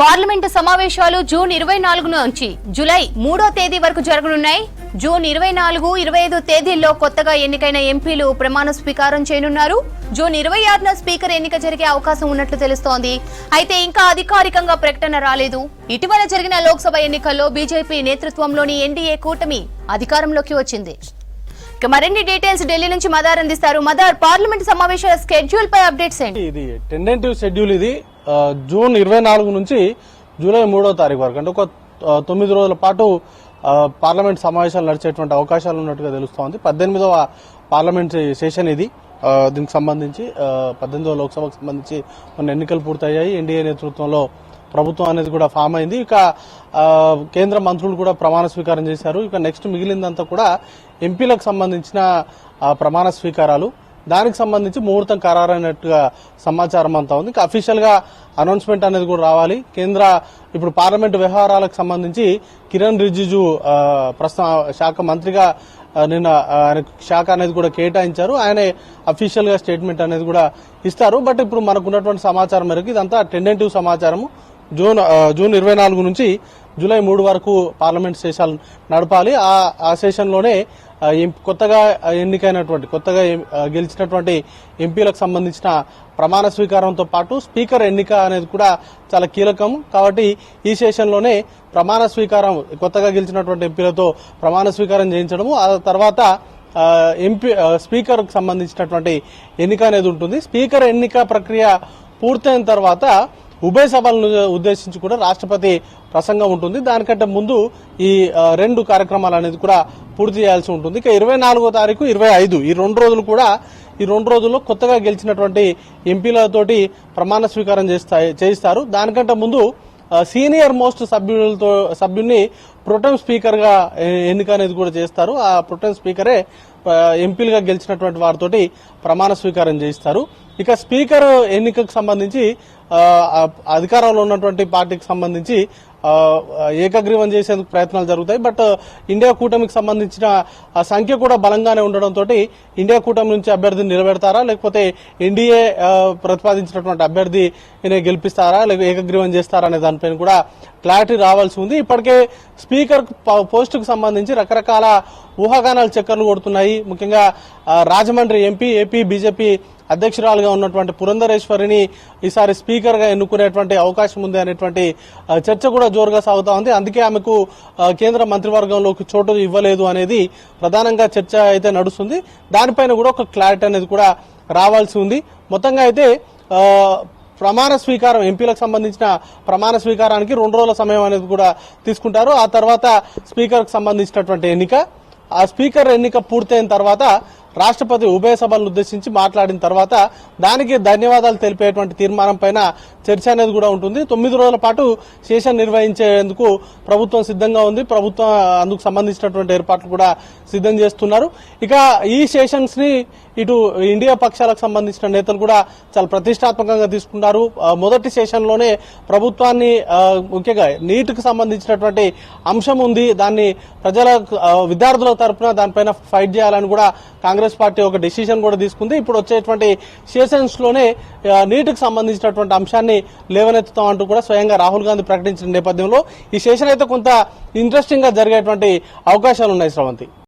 Parliament సమావేశాలు June 24 నుంచి July 3వ తేదీ వరకు జరగనున్నాయి. జూన్ 24, 25 తేదీల్లో కొత్తగా ఎన్నికైన ఎంపీలు ప్రమాణ స్వీకారం చేయనున్నారు. జూన్ 26న స్పీకర్ ఎన్నిక జరిగే అవకాశం ఉన్నట్లు తెలుస్తోంది. అయితే ఇంకా అధికారికంగా ప్రకటన రాలేదు. ఇటీవల జరిగిన లోక్సభ ఎన్నికల్లో బీజేపీ నేతృత్వంలోని ఎన్డీఏ కూటమి అధికారంలోకి వచ్చింది. మరిన్ని డీటెయిల్స్ ఢిల్లీ నుంచి మదార్ అందిస్తారు. మదార్, పార్లమెంట్ సమావేశాల స్కెడ్యూల్ పై అప్డేట్స్ ఏంటి? ఇది టెండెంటివ్ షెడ్యూల్. ఇది జూన్ 24 నుంచి జూలై 3వ తారీఖు వరకు, అంటే ఒక 9 రోజుల పాటు పార్లమెంట్ సమావేశాలు నడిచేటువంటి అవకాశాలు ఉన్నట్టుగా తెలుస్తోంది. 18వ పార్లమెంట్ సెషన్ ఇది. దీనికి సంబంధించి 18వ లోక్సభకు సంబంధించి కొన్ని ఎన్నికలు పూర్తయ్యాయి. ఎన్డీఏ నేతృత్వంలో ప్రభుత్వం అనేది కూడా ఫామ్ అయింది. ఇక కేంద్ర మంత్రులు కూడా ప్రమాణ స్వీకారం చేశారు. ఇక నెక్స్ట్ మిగిలిందంతా కూడా ఎంపీలకు సంబంధించిన ప్రమాణ స్వీకారాలు. దానికి సంబంధించి ముహూర్తం ఖరారైనట్టుగా సమాచారం అంతా ఉంది. ఇక అఫీషియల్ గా అనౌన్స్మెంట్ అనేది కూడా రావాలి. ఇప్పుడు పార్లమెంటు వ్యవహారాలకు సంబంధించి కిరణ్ రిజిజు శాఖ మంత్రిగా నిన్న ఆయన శాఖ అనేది కూడా కేటాయించారు. ఆయనే అఫీషియల్ గా స్టేట్మెంట్ అనేది కూడా ఇస్తారు. బట్ ఇప్పుడు మనకు ఉన్నటువంటి సమాచారం మేరకు ఇదంతా టెండెంటివ్ సమాచారము. జూన్ 24 నుంచి జూలై 3 వరకు పార్లమెంట్ సెషన్ నడపాలి. ఆ సెషన్ లోనే కొత్తగా గెలిచినటువంటి ఎంపీలకు సంబంధించిన ప్రమాణ స్వీకారంతో పాటు స్పీకర్ ఎన్నిక అనేది కూడా చాలా కీలకం. కాబట్టి ఈ సెషన్ లోనే ప్రమాణ స్వీకారం, కొత్తగా గెలిచినటువంటి ఎంపీలతో ప్రమాణ స్వీకారం చేయించడము, ఆ తర్వాత స్పీకర్ కు సంబంధించినటువంటి ఎన్నిక అనేది ఉంటుంది. స్పీకర్ ఎన్నిక ప్రక్రియ పూర్తయిన తర్వాత ఉభయ సభలను ఉద్దేశించి కూడా రాష్ట్రపతి ప్రసంగం ఉంటుంది. దానికంటే ముందు ఈ 2 కార్యక్రమాలు అనేది కూడా పూర్తి చేయాల్సి ఉంటుంది. ఇక 24వ తారీఖు, 25 ఈ 2 రోజులు కూడా, ఈ 2 రోజుల్లో కొత్తగా గెలిచినటువంటి ఎంపీలతోటి ప్రమాణ స్వీకారం చేయిస్తారు. దానికంటే ముందు సీనియర్ మోస్ట్ సభ్యుల్ని ప్రొటెం స్పీకర్ గా ఎన్నిక అనేది కూడా చేస్తారు. ఆ ప్రొటెం స్పీకరే ఎంపీలుగా గెలిచినటువంటి వారితోటి ప్రమాణ స్వీకారం చేయిస్తారు. ఇక స్పీకర్ ఎన్నికకు సంబంధించి అధికారంలో ఉన్నటువంటి పార్టీకి సంబంధించి ఏకగ్రీవం చేసేందుకు ప్రయత్నాలు జరుగుతాయి. బట్ ఇండియా కూటమికి సంబంధించిన సంఖ్య కూడా బలంగానే ఉండడంతో ఇండియా కూటమి నుంచి అభ్యర్థిని నిలబెడతారా, లేకపోతే ఎన్డీఏ ప్రతిపాదించినటువంటి అభ్యర్థిని గెలిపిస్తారా, లేక ఏకగ్రీవం చేస్తారా అనే దానిపైన కూడా క్లారిటీ రావాల్సి ఉంది. ఇప్పటికే స్పీకర్ పోస్టుకు సంబంధించి రకరకాల ఊహాగానాలు చక్కర్లు కొడుతున్నాయి. ముఖ్యంగా రాజమండ్రి ఏపీ బీజేపీ అధ్యక్షురాలుగా ఉన్నటువంటి పురంధరేశ్వరిని ఈసారి స్పీకర్ గా ఎన్నుకునేటువంటి అవకాశం ఉంది అనేటువంటి చర్చ కూడా జోరుగా సాగుతా ఉంది. అందుకే ఆమెకు కేంద్ర మంత్రివర్గంలోకి చోటు ఇవ్వలేదు అనేది ప్రధానంగా చర్చ అయితే నడుస్తుంది. దానిపైన కూడా ఒక క్లారిటీ అనేది కూడా రావాల్సి ఉంది. మొత్తంగా అయితే ప్రమాణ స్వీకారం, ఎంపీలకు సంబంధించిన ప్రమాణ స్వీకారానికి 2 రోజుల సమయం అనేది కూడా తీసుకుంటారు. ఆ తర్వాత స్పీకర్ కు సంబంధించినటువంటి ఎన్నిక, ఆ స్పీకర్ ఎన్నిక పూర్తయిన తర్వాత రాష్ట్రపతి ఉభయ సభలను ఉద్దేశించి మాట్లాడిన తర్వాత దానికి ధన్యవాదాలు తెలిపేటువంటి తీర్మానం పైన చర్చ అనేది కూడా ఉంటుంది. 9 రోజుల పాటు సెషన్ నిర్వహించేందుకు ప్రభుత్వం సిద్ధంగా ఉంది. ప్రభుత్వం అందుకు సంబంధించినటువంటి ఏర్పాట్లు కూడా సిద్ధం చేస్తున్నారు. ఇక ఈ సెషన్స్ ని ఇటు ఇండియా పక్షాలకు సంబంధించిన నేతలు కూడా చాలా ప్రతిష్టాత్మకంగా తీసుకున్నారు. మొదటి సెషన్ లోనే ప్రభుత్వాన్ని, ముఖ్యంగా నీటికి సంబంధించినటువంటి అంశం ఉంది, దాన్ని విద్యార్థుల తరఫున దానిపైన ఫైట్ చేయాలని కూడా కాంగ్రెస్ పార్టీ ఒక డెసిషన్ కూడా తీసుకుంది. ఇప్పుడు వచ్చేటువంటి సెషన్స్ లోనే నీటికి సంబంధించినటువంటి అంశాన్ని లేవనెత్తుతామంటూ కూడా స్వయంగా రాహుల్ గాంధీ ప్రకటించిన నేపథ్యంలో ఈ సెషన్ అయితే కొంత ఇంట్రెస్టింగ్ గా జరిగేటువంటి అవకాశాలు ఉన్నాయి. శ్రవంతి.